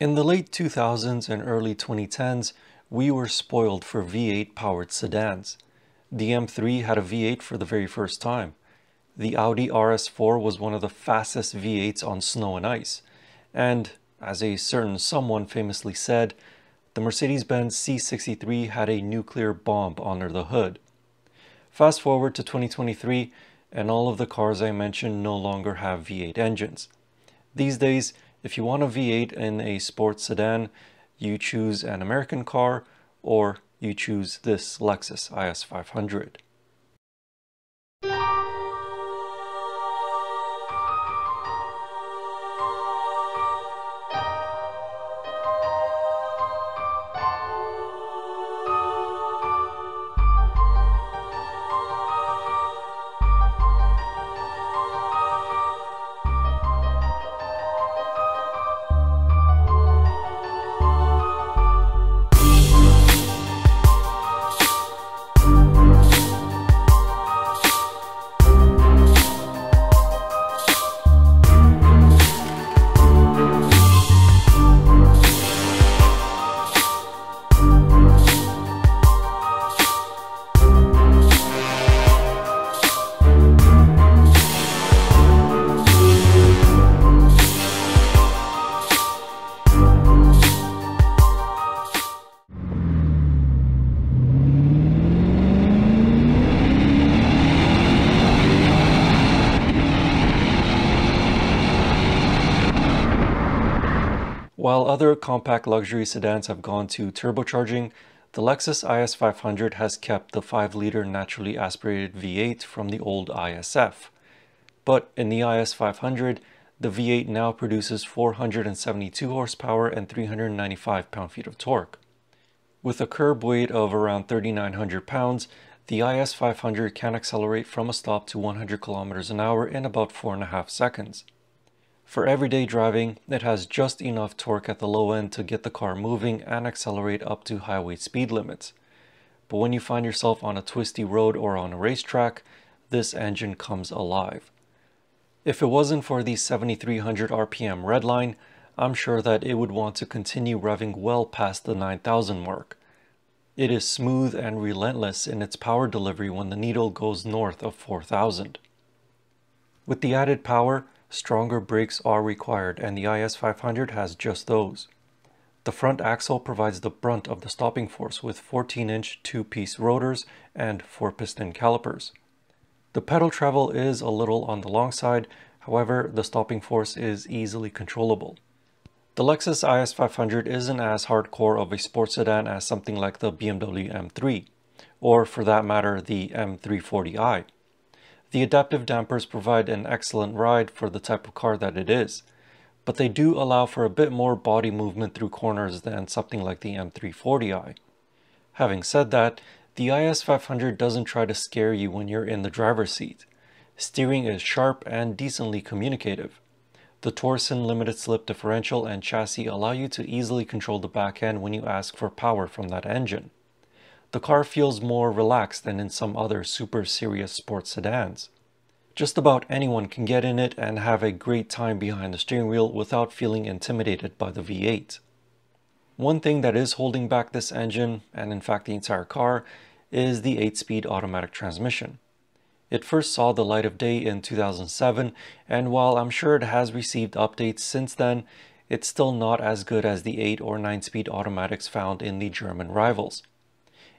In the late 2000s and early 2010s, we were spoiled for V8 powered sedans. The M3 had a V8 for the very first time. The Audi RS4 was one of the fastest V8s on snow and ice. And, as a certain someone famously said, the Mercedes-Benz C63 had a nuclear bomb under the hood. Fast forward to 2023, and all of the cars I mentioned no longer have V8 engines. These days, if you want a V8 in a sports sedan, you choose an American car or you choose this Lexus IS500. While other compact luxury sedans have gone to turbocharging, the Lexus IS500 has kept the 5-liter naturally aspirated V8 from the old ISF. But in the IS500, the V8 now produces 472 horsepower and 395 pound-feet of torque. With a curb weight of around 3,900 pounds, the IS500 can accelerate from a stop to 100 kilometers an hour in about 4.5 seconds. For everyday driving, it has just enough torque at the low end to get the car moving and accelerate up to highway speed limits. But when you find yourself on a twisty road or on a racetrack, this engine comes alive. If it wasn't for the 7,300 RPM redline, I'm sure that it would want to continue revving well past the 9,000 mark. It is smooth and relentless in its power delivery when the needle goes north of 4,000. With the added power, stronger brakes are required, and the IS500 has just those. The front axle provides the brunt of the stopping force with 14-inch 2-piece rotors and 4-piston calipers. The pedal travel is a little on the long side, however, the stopping force is easily controllable. The Lexus IS500 isn't as hardcore of a sports sedan as something like the BMW M3, or for that matter the M340i. The adaptive dampers provide an excellent ride for the type of car that it is, but they do allow for a bit more body movement through corners than something like the M340i. Having said that, the IS500 doesn't try to scare you when you're in the driver's seat. Steering is sharp and decently communicative. The Torsen limited slip differential and chassis allow you to easily control the back end when you ask for power from that engine. The car feels more relaxed than in some other super serious sports sedans. Just about anyone can get in it and have a great time behind the steering wheel without feeling intimidated by the V8. One thing that is holding back this engine, and in fact the entire car, is the 8-speed automatic transmission. It first saw the light of day in 2007, and while I'm sure it has received updates since then, it's still not as good as the 8 or 9-speed automatics found in the German rivals.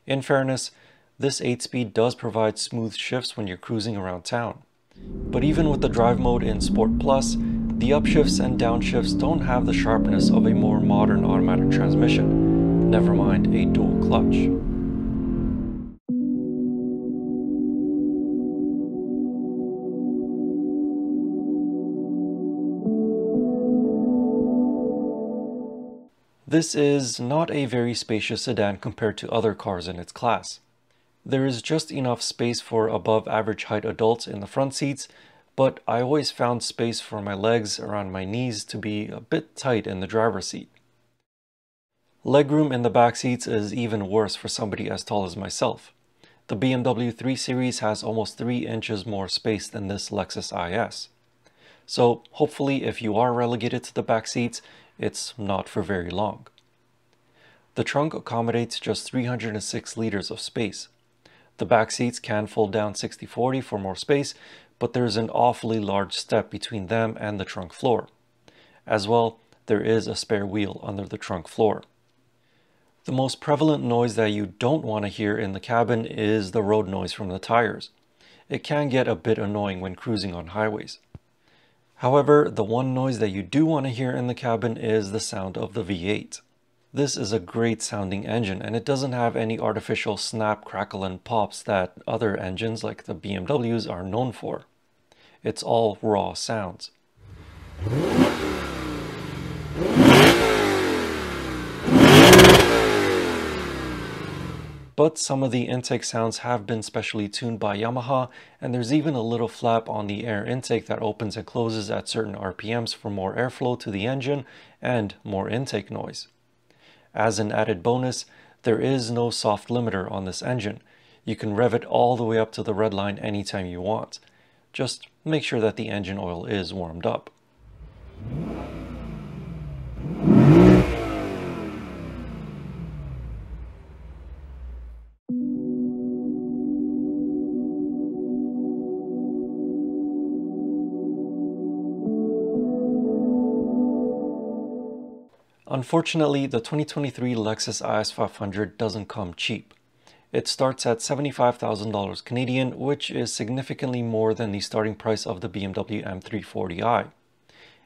In fairness, this 8-speed does provide smooth shifts when you're cruising around town. But even with the drive mode in Sport Plus, the upshifts and downshifts don't have the sharpness of a more modern automatic transmission, never mind a dual clutch. This is not a very spacious sedan compared to other cars in its class. There is just enough space for above average height adults in the front seats, but I always found space for my legs around my knees to be a bit tight in the driver's seat. Legroom in the back seats is even worse for somebody as tall as myself. The BMW 3 Series has almost 3 inches more space than this Lexus IS. So hopefully if you are relegated to the back seats, it's not for very long. The trunk accommodates just 306 liters of space. The back seats can fold down 60/40 for more space, but there's an awfully large step between them and the trunk floor. As well, there is a spare wheel under the trunk floor. The most prevalent noise that you don't want to hear in the cabin is the road noise from the tires. It can get a bit annoying when cruising on highways. However, the one noise that you do want to hear in the cabin is the sound of the V8. This is a great sounding engine, and it doesn't have any artificial snap, crackle, and pops that other engines like the BMWs are known for. It's all raw sounds. But some of the intake sounds have been specially tuned by Yamaha, and there's even a little flap on the air intake that opens and closes at certain RPMs for more airflow to the engine and more intake noise. As an added bonus, there is no soft limiter on this engine. You can rev it all the way up to the red line anytime you want. Just make sure that the engine oil is warmed up. Unfortunately, the 2023 Lexus IS 500 doesn't come cheap. It starts at $75,000 Canadian, which is significantly more than the starting price of the BMW M340i.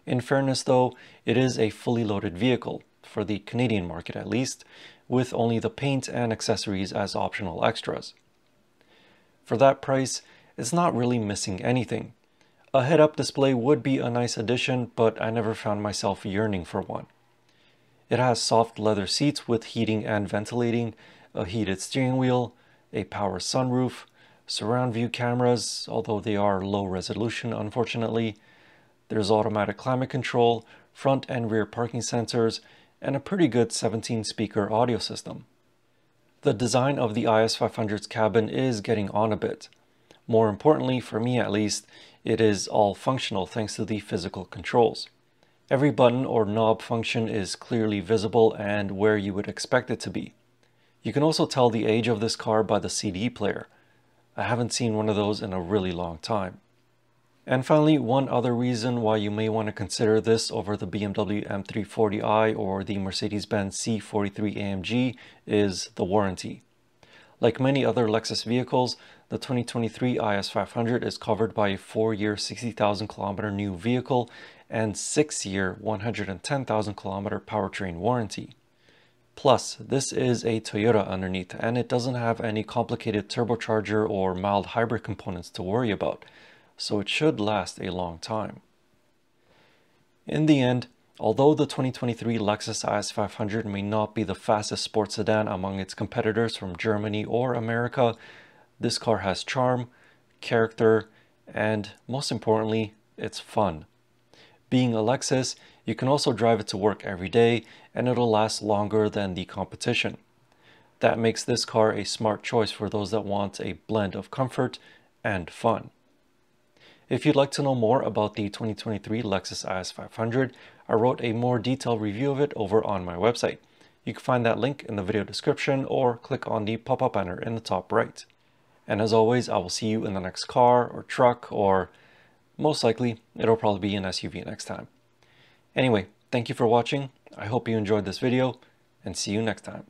In fairness though, it is a fully loaded vehicle, for the Canadian market at least, with only the paint and accessories as optional extras. For that price, it's not really missing anything. A head-up display would be a nice addition, but I never found myself yearning for one. It has soft leather seats with heating and ventilating, a heated steering wheel, a power sunroof, surround view cameras, although they are low resolution unfortunately. There's automatic climate control, front and rear parking sensors, and a pretty good 17-speaker audio system. The design of the IS 500's cabin is getting on a bit. More importantly, for me at least, it is all functional thanks to the physical controls. Every button or knob function is clearly visible and where you would expect it to be. You can also tell the age of this car by the CD player. I haven't seen one of those in a really long time. And finally, one other reason why you may want to consider this over the BMW M340i or the Mercedes-Benz C43 AMG is the warranty. Like many other Lexus vehicles, the 2023 IS 500 is covered by a 4-year 60,000 kilometer new vehicle and 6-year 110,000 kilometer powertrain warranty. Plus, this is a Toyota underneath, and it doesn't have any complicated turbocharger or mild hybrid components to worry about, so it should last a long time. In the end, although the 2023 Lexus IS 500 may not be the fastest sports sedan among its competitors from Germany or America, this car has charm, character, and most importantly, it's fun. Being a Lexus, you can also drive it to work every day and it'll last longer than the competition. That makes this car a smart choice for those that want a blend of comfort and fun. If you'd like to know more about the 2023 Lexus IS 500, I wrote a more detailed review of it over on my website. You can find that link in the video description or click on the pop-up banner in the top right. And as always, I will see you in the next car or truck, or most likely it'll probably be an SUV next time. Anyway, thank you for watching. I hope you enjoyed this video and see you next time.